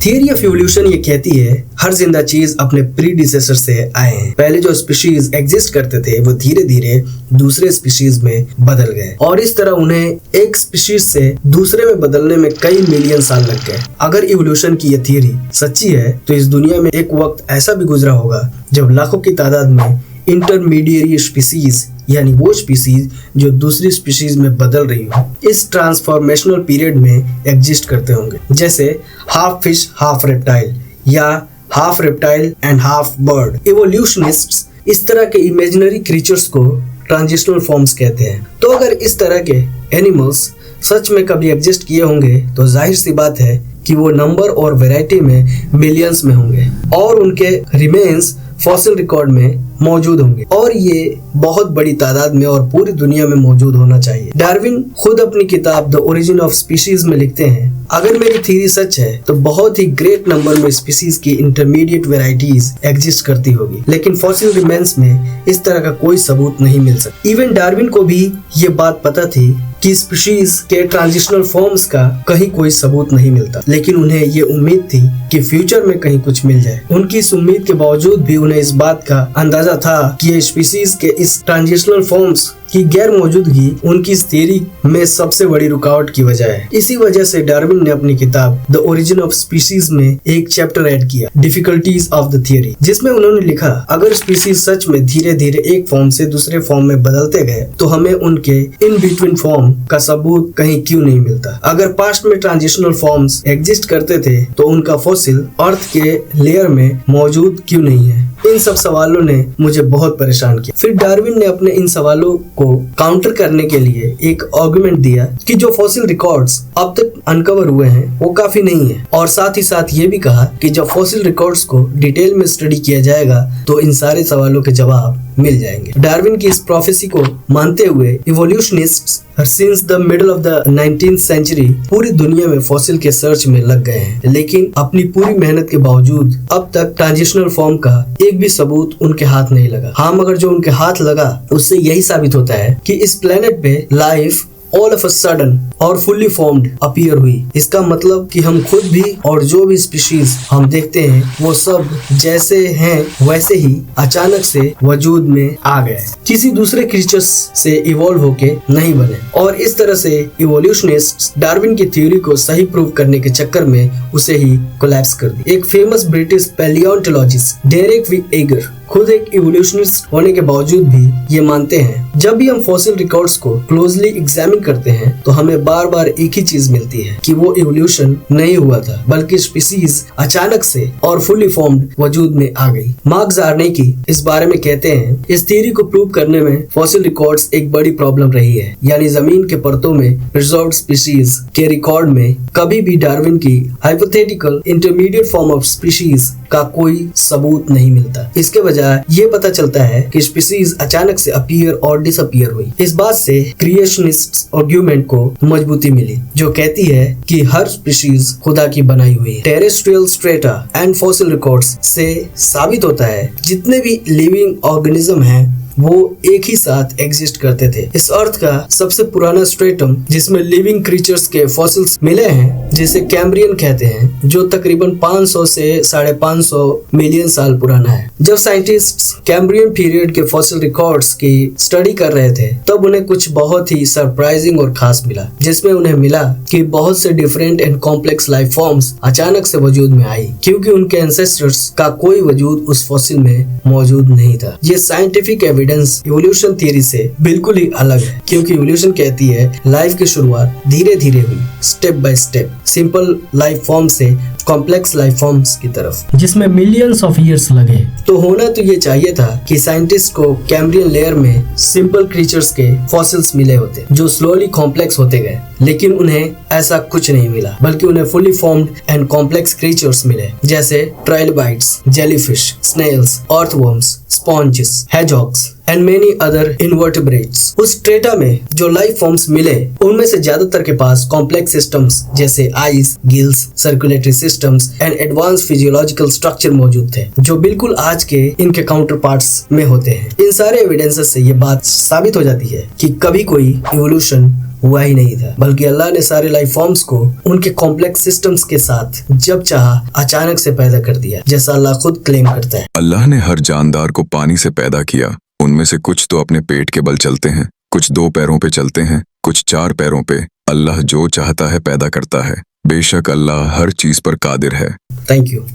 Theory of evolution ये कहती है हर जिंदा चीज अपने प्रीडिसेसर से आए हैं। पहले जो स्पीशीज एग्जिस्ट करते थे वो धीरे धीरे दूसरे स्पीशीज में बदल गए और इस तरह उन्हें एक स्पीशीज से दूसरे में बदलने में कई मिलियन साल लग गए। अगर इवोल्यूशन की ये थियरी सच्ची है तो इस दुनिया में एक वक्त ऐसा भी गुजरा होगा जब लाखों की तादाद में इंटरमीडिएरी स्पीशीज यानी वो स्पीशीज जो दूसरी स्पीशीज में बदल रही हो इस ट्रांसफॉर्मेशनल पीरियड में एग्जिस्ट करते होंगे, जैसे हाफ फिश हाफ रेप्टाइल या half reptile and half bird. Evolutionists इस तरह के इमेजिनरी क्रीचर्स को ट्रांजिशनल फॉर्म्स कहते हैं। तो अगर इस तरह के एनिमल्स सच में कभी एग्जिस्ट किए होंगे तो जाहिर सी बात है कि वो नंबर और वैरायटी में मिलियंस में होंगे और उनके रिमेन्स फॉसिल रिकॉर्ड में मौजूद होंगे और ये बहुत बड़ी तादाद में और पूरी दुनिया में मौजूद होना चाहिए। डार्विन खुद अपनी किताब द ओरिजिन ऑफ स्पीशीज में लिखते हैं, अगर मेरी थ्योरी सच है तो बहुत ही ग्रेट नंबर में स्पीशीज की इंटरमीडिएट वेराइटीज एग्जिस्ट करती होगी, लेकिन फॉसिल रिमेन्स में इस तरह का कोई सबूत नहीं मिल सकता। इवन डार्विन को भी ये बात पता थी कि स्पीशीज के ट्रांजिशनल फॉर्म्स का कहीं कोई सबूत नहीं मिलता, लेकिन उन्हें ये उम्मीद थी कि फ्यूचर में कहीं कुछ मिल जाए। उनकी इस उम्मीद के बावजूद भी उन्हें इस बात का अंदाजा था कि ये स्पीशीज के इस ट्रांजिशनल फॉर्म्स की गैर मौजूदगी उनकी इस थियरी में सबसे बड़ी रुकावट की वजह है। इसी वजह से डार्विन ने अपनी किताब द ओरिजिन ऑफ स्पीशीज में एक चैप्टर ऐड किया, डिफिकल्टीज ऑफ द थियरी, जिसमें उन्होंने लिखा अगर स्पीशीज सच में धीरे धीरे एक फॉर्म से दूसरे फॉर्म में बदलते गए तो हमें उनके इन बिटवीन फॉर्म का सबूत कहीं क्यों नहीं मिलता। अगर पास्ट में ट्रांजिशनल फॉर्म्स एग्जिस्ट करते थे तो उनका फॉसिल अर्थ के लेयर में मौजूद क्यों नहीं है। इन सब सवालों ने मुझे बहुत परेशान किया। फिर डार्विन ने अपने इन सवालों को काउंटर करने के लिए एक आर्गुमेंट दिया कि जो फॉसिल रिकॉर्ड्स अब तक अनकवर हुए हैं वो काफी नहीं है, और साथ ही साथ ये भी कहा कि जब फॉसिल रिकॉर्ड्स को डिटेल में स्टडी किया जाएगा तो इन सारे सवालों के जवाब मिल जाएंगे। डार्विन की इस प्रोफेसी को मानते हुए evolutionists since the middle of the 19th century पूरी दुनिया में फॉसिल के सर्च में लग गए हैं, लेकिन अपनी पूरी मेहनत के बावजूद अब तक ट्रांजिशनल फॉर्म का एक भी सबूत उनके हाथ नहीं लगा। हाँ, मगर जो उनके हाथ लगा उससे यही साबित होता है कि इस प्लेनेट पे life all of a sudden और फुल्ली फॉर्म्ड अपीयर हुई। इसका मतलब कि हम खुद भी और जो भी स्पीशीज हम देखते हैं वो सब जैसे हैं वैसे ही अचानक से वजूद में आ गए, किसी दूसरे क्रीचर्स से इवॉल्व होके नहीं बने। और इस तरह से इवोल्यूशनिस्ट्स डार्विन की थ्योरी को सही प्रूव करने के चक्कर में उसे ही कोलैप्स कर दी। एक famous British palaeontologist Derek V Ager खुद एक इवोल्यूशनिस्ट होने के बावजूद भी ये मानते हैं जब भी हम फॉसिल रिकॉर्ड्स को क्लोजली एग्जामिन करते हैं तो हमें बार बार एक ही चीज मिलती है कि वो इवोल्यूशन नहीं हुआ था बल्कि स्पीशीज अचानक से और फुली फॉर्म्ड वजूद में आ गई। मार्क ज़ार्नेकी इस बारे में कहते हैं इस थ्योरी को प्रूव करने में फॉसिल रिकॉर्ड्स एक बड़ी प्रॉब्लम रही है, यानी जमीन के परतों में प्रिजर्व्ड स्पीशीज के रिकॉर्ड में कभी भी डार्विन की hypothetical intermediate form of species का कोई सबूत नहीं मिलता। इसके बजाय ये पता चलता है कि स्पीशीज अचानक से अपीयर और डिसअपीयर हुई। इस बात से क्रिएशनिस्ट आर्गुमेंट को मजबूती मिली जो कहती है कि हर स्पीशीज खुदा की बनाई हुई है। Terrestrial strata and fossil records से साबित होता है जितने भी लिविंग ऑर्गेनिज्म हैं वो एक ही साथ एग्जिस्ट करते थे। इस अर्थ का सबसे पुराना स्ट्रेटम जिसमें लिविंग क्रीचर्स के फॉसिल्स मिले हैं जिसे कैम्ब्रियन कहते हैं, जो तकरीबन 500 से 550 मिलियन साल पुराना है। जब साइंटिस्ट्स कैम्ब्रियन पीरियड के फॉसिल रिकॉर्ड्स की स्टडी कर रहे थे तब उन्हें कुछ बहुत ही सरप्राइजिंग और खास मिला, जिसमें उन्हें मिला कि बहुत से different and complex life forms अचानक से वजूद में आई क्योंकि उनके एंसेस्टर्स का कोई वजूद उस फॉसिल में मौजूद नहीं था। ये साइंटिफिक एविडेंस इवोल्यूशन थियरी से बिल्कुल ही अलग है क्योंकि इवोल्यूशन कहती है लाइफ की शुरुआत धीरे धीरे हुई, step by step, simple life form से कॉम्प्लेक्स लाइफ फॉर्म्स की तरफ, जिसमें मिलियंस ऑफ ईयर्स लगे। तो होना तो ये चाहिए था कि साइंटिस्ट को कैम्ब्रियन लेयर में सिंपल क्रीचर्स के फॉसिल्स मिले होते जो स्लोली कॉम्प्लेक्स होते गए, लेकिन उन्हें ऐसा कुछ नहीं मिला बल्कि उन्हें fully formed and complex creatures मिले जैसे trilobites, jellyfish, snails, earthworms, sponges, hedgehogs and many other invertebrates. उस स्ट्रेटा में जो लाइफ फॉर्म्स मिले उनमें से ज्यादातर के पास कॉम्प्लेक्स सिस्टम्स जैसे eyes, gills, circulatory systems and advance physiological structure मौजूद थे जो बिल्कुल आज के इनके काउंटर पार्ट्स में होते हैं। इन सारे एविडेंसेस से ये बात साबित हो जाती है कि कभी कोई इवोल्यूशन हुआ ही नहीं था, बल्कि अल्लाह ने सारे लाइफ फॉर्म्स को उनके कॉम्प्लेक्स सिस्टम्स के साथ जब चाहा अचानक से पैदा कर दिया, जैसा अल्लाह खुद क्लेम करता है। अल्लाह ने हर जानदार को पानी से पैदा किया। उनमें से कुछ तो अपने पेट के बल चलते हैं, कुछ 2 पैरों पे चलते हैं, कुछ 4 पैरों पे। अल्लाह जो चाहता है पैदा करता है। बेशक अल्लाह हर चीज पर कादिर है। Thank you.